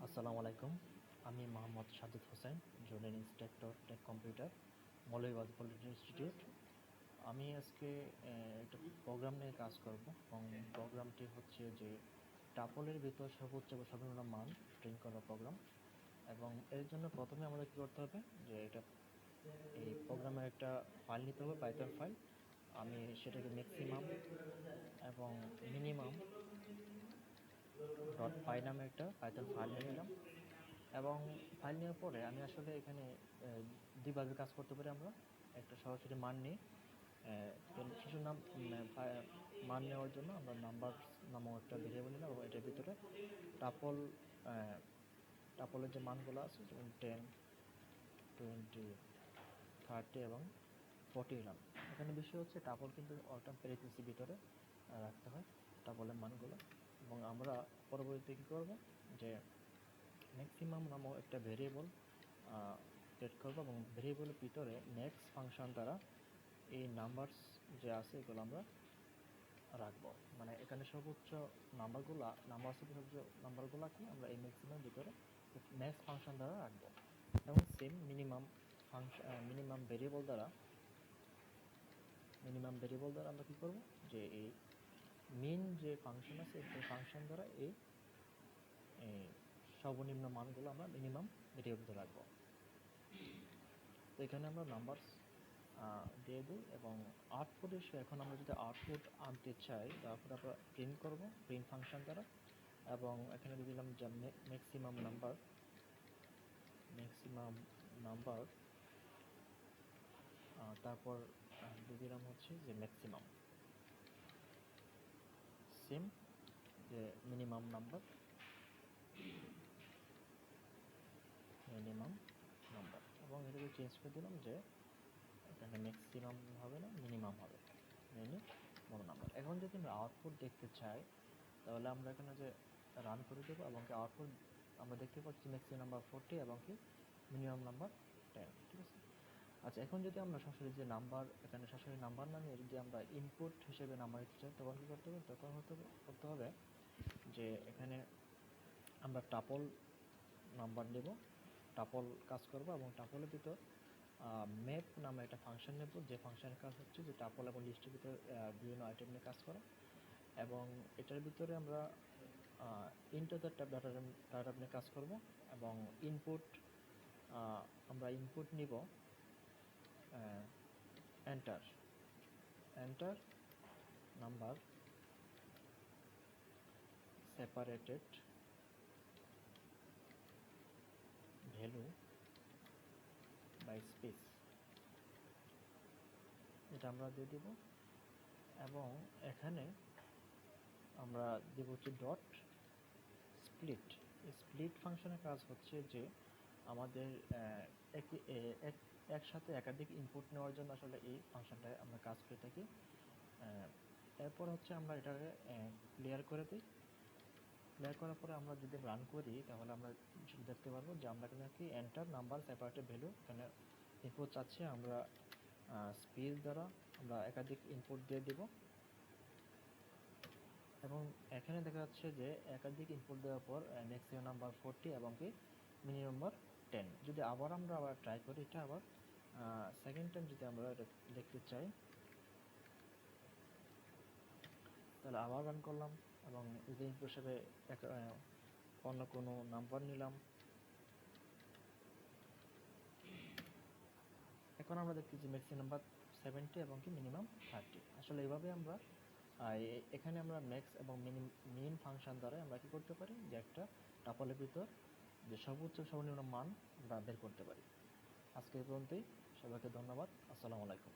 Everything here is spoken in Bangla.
আসসালামু আলাইকুম। আমি Mohammad Sajid Hossain, junior instructor tech computer, Moulvibazar polytechnic institute. আমি আজকে একটা প্রোগ্রাম নিয়ে কাজ করব এবং প্রোগ্রামটি হচ্ছে যে টাপলের ভিতর সর্বোচ্চ বা সর্বনিম্ন মান প্রিন্ট করার প্রোগ্রাম। এবং এর জন্য প্রথমে আমাদের কী করতে হবে, যে এই প্রোগ্রামের একটা ফাইল নিতে হবে, পাইথন ফাইল। আমি সেটাকে ম্যাক্সিমাম এবং মিনিমাম ডট পাই নামে একটা পাইথন ফাইল নিয়ে নিলাম। এবং ফাইল নেওয়ার পরে আমি আসলে এখানে দুইভাবে কাজ করতে পারি। আমরা একটা সরাসরি মান নিই, শিশুর নাম মান নেওয়ার জন্য আমরা নাম্বার নামক একটা ভেরিয়েবল নিলাম এবং এটার ভিতরে টাপল টাপলের যে মানগুলো আছে, যেমন 10, 20, 30 এবং 40 নিলাম। এখানে বিষয় হচ্ছে টাপল কিন্তু অল প্যারেন্থেসিস ভিতরে রাখতে হয় টাপলের মানগুলো। এবং আমরা পরবর্তীতে কী করব, যে ম্যাক্সিমাম নামক একটা ভেরিয়েবল ক্রিয়েট করবো এবং ভেরিয়েবলের ভিতরে ম্যাক্স ফাংশন দ্বারা এই নাম্বারস যে আছে এগুলো আমরা রাখবো। মানে এখানে সর্বোচ্চ সর্বোচ্চ নাম্বারগুলোকে আমরা এই ম্যাক্সিমাম ভিতরে ম্যাক্স ফাংশন দ্বারা রাখবো। এবং সেম মিনিমাম ভেরিয়েবল দ্বারা আমরা কী করব, যে এই মিন যে ফাংশন আছে এই ফাংশন দ্বারা এই সর্বনিম্ন মানগুলো আমরা মিনিমাম ভেরিয়েবল রাখবো। তো এখানে আমরা নাম্বার দিয়ে দিই এবং আউটপুট এসে এখন আমরা যদি আউটপুট আনতে চাই তারপরে আমরা প্রিন্ট করব প্রিন্ট ফাংশন দ্বারা। এবং এখানে দিয়ে দিলাম যে ম্যাক্সিমাম নাম্বার, তারপর দিয়ে দিলাম হচ্ছে যে ম্যাক্সিমাম, সেম যে মিনিমাম নাম্বার এবং এটাকে চেঞ্জ করে দিলাম যে এখানে ম্যাক্সিমাম হবে না, মিনিমাম হবে, মিনিমাম নাম্বার। এখন যদি আমরা আউটপুট দেখতে চাই তাহলে আমরা এখানে যে রান করে দেবো এবং আউটপুট আমরা দেখতে পাচ্ছি ম্যাক্সিমাম নাম্বার 40 এবং কি মিনিমাম নাম্বার 10। ঠিক আছে। আচ্ছা, এখন যদি আমরা সরাসরি যে নাম্বার এখানে সরাসরি নাম্বার না নিয়ে যদি আমরা ইনপুট হিসেবে নাম্বার দিতে চাই তখন কী করতে হবে, করতে হবে যে এখানে আমরা টাপল নাম্বার নেব, টাপল কাজ করব এবং টাপলের ভিতর ম্যাপ নামে একটা ফাংশন নেব, যে ফাংশনের কাজ হচ্ছে যে টাপল এবং লিস্টের ভিতরে বিভিন্ন আইটেম নিয়ে কাজ করা। এবং এটার ভিতরে আমরা ইন্টিজার ডাটা নিয়ে কাজ করব এবং আমরা ইনপুট নিব enter number separated value by space, এটা আমরা দিয়ে দিব। এবং এখানে আমরা দেব হচ্ছে ডট স্প্লিট ফাংশনের কাজ হচ্ছে যে আমাদের একসাথে একাধিক ইনপুট নেওয়ার জন্য আসলে এই ফাংশনটায় আমরা কাজ করে থাকি। এরপর হচ্ছে আমরা এটাকে ক্লিয়ার করে দিই। ক্লিয়ার করার পরে আমরা যদি রান করি তাহলে আমরা দেখতে পারবো যে আমরা এখানে কি এন্টার নাম্বার সেপারেটেড ভ্যালু এখানে ইনপুট চাচ্ছি। আমরা স্পেস দ্বারা আমরা একাধিক ইনপুট দিয়ে দেব এবং এখানে দেখা যাচ্ছে যে একাধিক ইনপুট দেওয়ার পর ম্যাক্সিমাম নাম্বার 40 এবং কি মিনিমাম নাম্বার 10। যদি আমরা ট্রাই করি এটা আবার সেকেন্ড টাইম যদি আমরা দেখতে চাই তাহলে আবার রান করলাম এবং ইনপুট হিসেবে অন্য কোনো নাম্বার নিলাম। এখন আমরা দেখতেছি ম্যাক্সিমাম নাম্বার 70 এবং কি মিনিমাম 30। আসলে এইভাবে আমরা এখানে আমরা ম্যাক্স এবং মিন ফাংশন দ্বারা আমরা কি করতে পারি, যে একটা টাপলের ভিতর যে সর্বোচ্চ সর্বনিম্ন মান আমরা বের করতে পারি। আজকে এই পর্যন্তই। সবাইকে ধন্যবাদ। আসসালামু আলাইকুম।